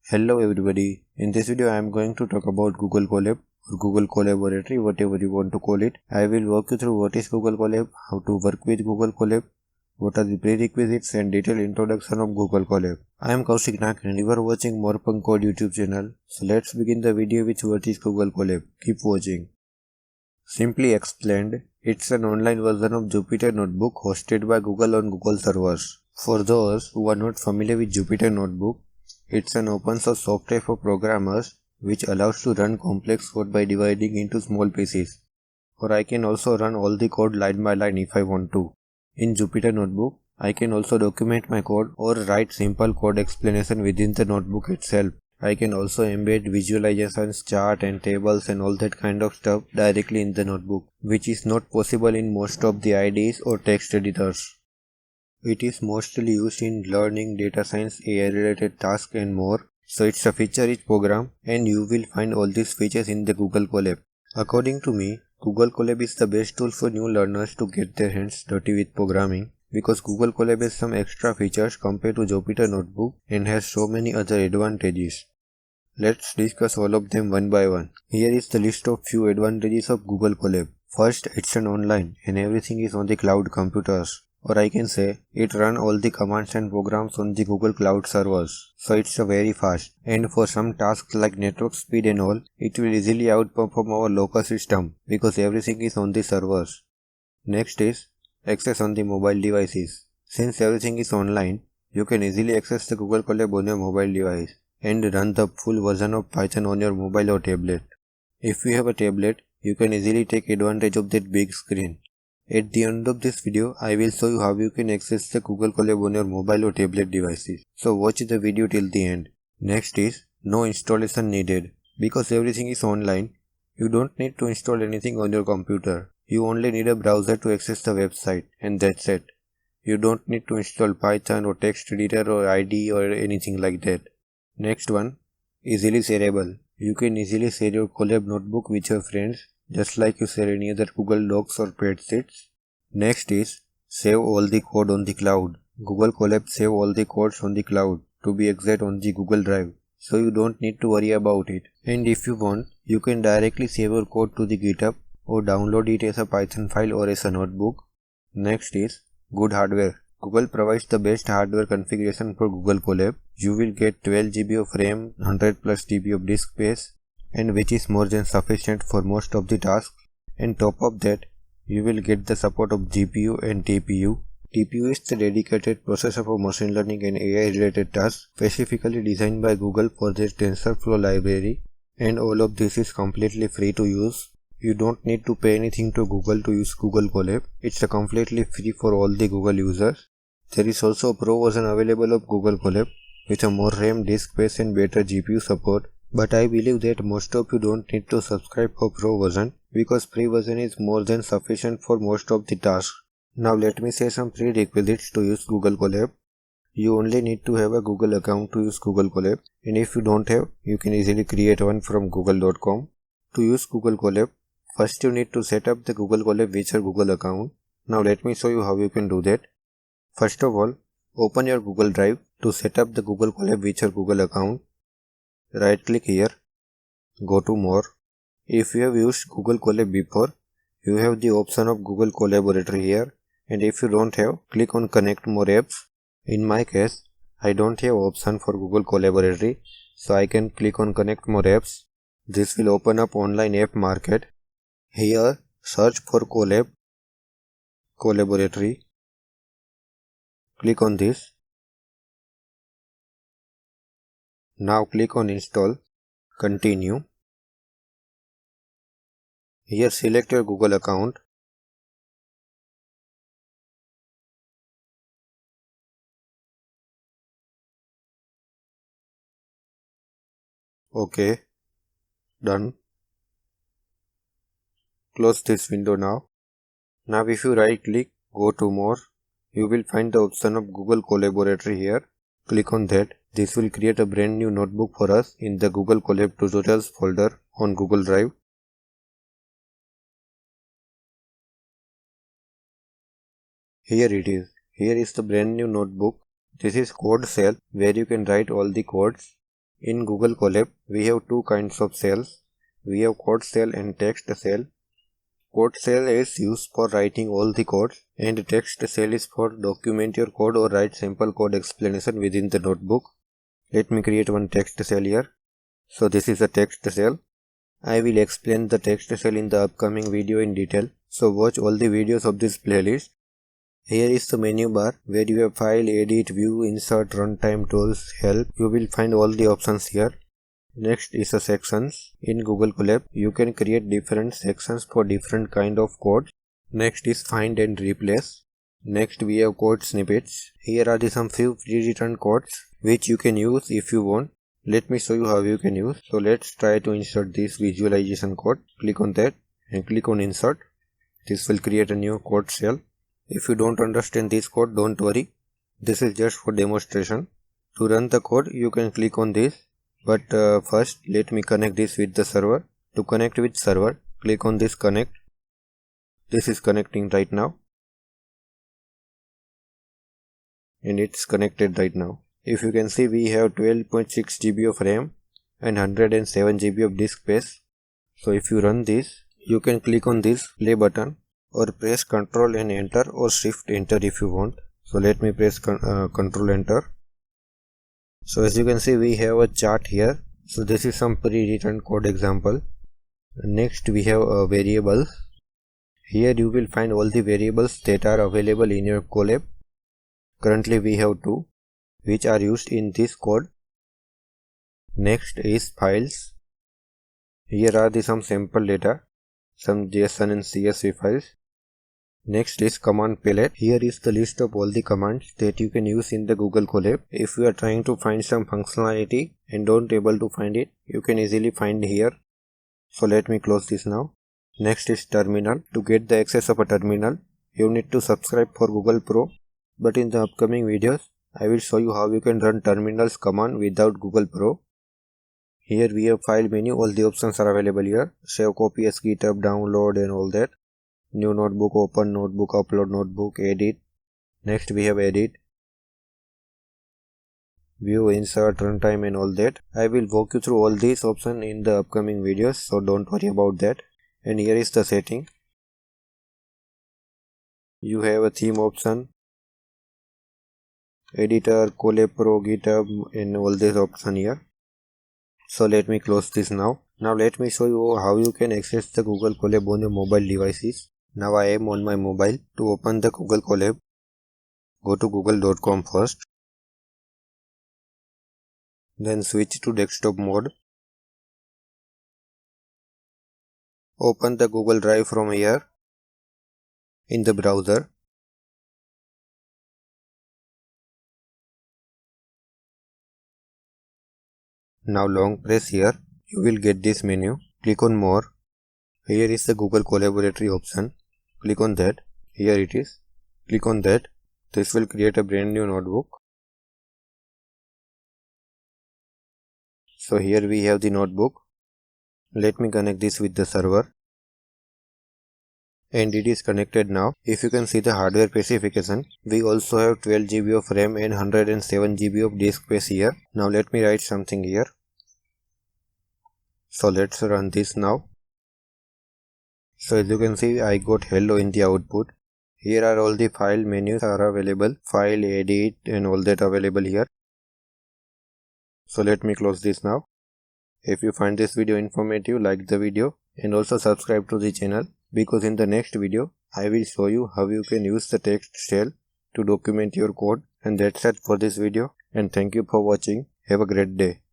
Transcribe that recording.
Hello everybody, in this video I am going to talk about Google Colab or Google Colaboratory, whatever you want to call it. I will walk you through what is Google Colab, how to work with Google Colab, what are the prerequisites and detailed introduction of Google Colab. I am Kaushik Nag and you are watching Morpung Code YouTube channel. So let's begin the video with what is Google Colab. Keep watching. Simply explained, it's an online version of Jupyter Notebook hosted by Google on Google servers. For those who are not familiar with Jupyter Notebook, it's an open source software for programmers which allows to run complex code by dividing into small pieces. Or I can also run all the code line by line if I want to. In Jupyter Notebook, I can also document my code or write simple code explanation within the notebook itself. I can also embed visualizations, chart and tables and all that kind of stuff directly in the notebook, which is not possible in most of the IDEs or text editors. It is mostly used in learning, data science, AI related tasks and more. So it's a feature-rich program and you will find all these features in the Google Colab. According to me, Google Colab is the best tool for new learners to get their hands dirty with programming because Google Colab has some extra features compared to Jupyter Notebook and has so many other advantages. Let's discuss all of them one by one. Here is the list of few advantages of Google Colab. First, it's an online and everything is on the cloud computers. Or I can say, it runs all the commands and programs on the Google Cloud servers. So it's very fast. And for some tasks like network speed and all, it will easily outperform our local system because everything is on the servers. Next is access on the mobile devices. Since everything is online, you can easily access the Google Colab on your mobile device and run the full version of Python on your mobile or tablet. If you have a tablet, you can easily take advantage of that big screen. At the end of this video, I will show you how you can access the Google Colab on your mobile or tablet devices. So watch the video till the end. Next is no installation needed. Because everything is online, you don't need to install anything on your computer. You only need a browser to access the website and that's it. You don't need to install Python or text editor or IDE or anything like that. Next one, easily shareable. You can easily share your Colab notebook with your friends just like you share any other Google Docs or spreadsheets. Next is save all the code on the cloud. Google Colab save all the codes on the cloud, to be exact on the Google Drive, so you don't need to worry about it. And if you want, you can directly save your code to the GitHub or download it as a Python file or as a notebook. Next is good hardware. Google provides the best hardware configuration for Google Colab. You will get 12 GB of RAM, 100 plus GB of disk space, and which is more than sufficient for most of the tasks. And top of that, you will get the support of GPU and TPU. TPU is the dedicated processor for machine learning and AI related tasks, specifically designed by Google for their TensorFlow library, and all of this is completely free to use. You don't need to pay anything to Google to use Google Colab. It's completely free for all the Google users. There is also a pro version available of Google Colab with a more RAM, disk space and better GPU support. But I believe that most of you don't need to subscribe for pro version because free version is more than sufficient for most of the tasks. Now let me say some prerequisites to use Google Colab. You only need to have a Google account to use Google Colab, and if you don't have, you can easily create one from google.com. To use Google Colab, first you need to set up the Google Colab with your Google account. Now let me show you how you can do that. First of all, open your Google Drive to set up the Google Colab with your Google account. Right click here, go to more. If you have used Google Colab before, you have the option of Google Colaboratory here, and if you don't have, click on connect more apps. In my case, I don't have option for Google Colaboratory, so I can click on connect more apps. This will open up online app market. Here, search for Colab, Colaboratory. Click on this. Now click on install, continue. Here select your Google account. OK, done. Close this window now. Now if you right click, go to more, you will find the option of Google Colaboratory here. Click on that. This will create a brand new notebook for us in the Google Colab tutorials folder on Google Drive. Here it is. Here is the brand new notebook. This is code cell where you can write all the codes. In Google Colab, we have two kinds of cells. We have code cell and text cell. Code cell is used for writing all the codes, and text cell is for document your code or write simple code explanation within the notebook. Let me create one text cell here. So this is a text cell. I will explain the text cell in the upcoming video in detail. So watch all the videos of this playlist. Here is the menu bar where you have file, edit, view, insert, runtime, tools, help. You will find all the options here. Next is the sections. In Google Colab, you can create different sections for different kind of codes. Next is find and replace. Next we have code snippets. Here are some few pre-written codes which you can use if you want. Let me show you how you can use. So let's try to insert this visualization code. Click on that and click on insert. This will create a new code cell. If you don't understand this code, don't worry. This is just for demonstration. To run the code, you can click on this. But first, let me connect this with the server. To connect with server, click on this connect. This is connecting right now. And it's connected right now. If you can see, we have 12.6 GB of RAM and 107 GB of disk space. So if you run this, you can click on this play button or press Ctrl and enter or Shift enter if you want. So let me press Ctrl enter. So as you can see, we have a chart here. So this is some pre-written code example. Next we have variables. Here you will find all the variables that are available in your Colab. Currently we have two, which are used in this code. Next is files. Here are some sample data, some JSON and CSV files. Next is command palette. Here is the list of all the commands that you can use in the Google Colab. If you are trying to find some functionality and don't able to find it, you can easily find here. So let me close this now. Next is terminal. To get the access of a terminal, you need to subscribe for Google Pro. But in the upcoming videos, I will show you how you can run terminals command without Google Pro. Here we have file menu. All the options are available here. Save copy as GitHub, download and all that. New notebook, open notebook, upload notebook, edit. Next we have edit, view, insert, runtime and all that. I will walk you through all these options in the upcoming videos, so don't worry about that. And here is the setting. You have a theme option, editor, Colab Pro, GitHub and all these options here. So let me close this now. Now let me show you how you can access the Google Colab on your mobile devices. Now I am on my mobile. To open the Google Colab, go to google.com first. Then switch to desktop mode. Open the Google Drive from here in the browser. Now long press here. You will get this menu. Click on more. Here is the Google Colaboratory option. Click on that. Here it is. Click on that. This will create a brand new notebook. So here we have the notebook. Let me connect this with the server. And it is connected now. If you can see the hardware specification, we also have 12 GB of RAM and 107 GB of disk space here. Now let me write something here. So let's run this now. So as you can see, I got hello in the output. Here are all the file menus are available. File, edit and all that available here. So let me close this now. If you find this video informative, like the video and also subscribe to the channel, because in the next video I will show you how you can use the text cell to document your code. And that's it for this video, and thank you for watching. Have a great day.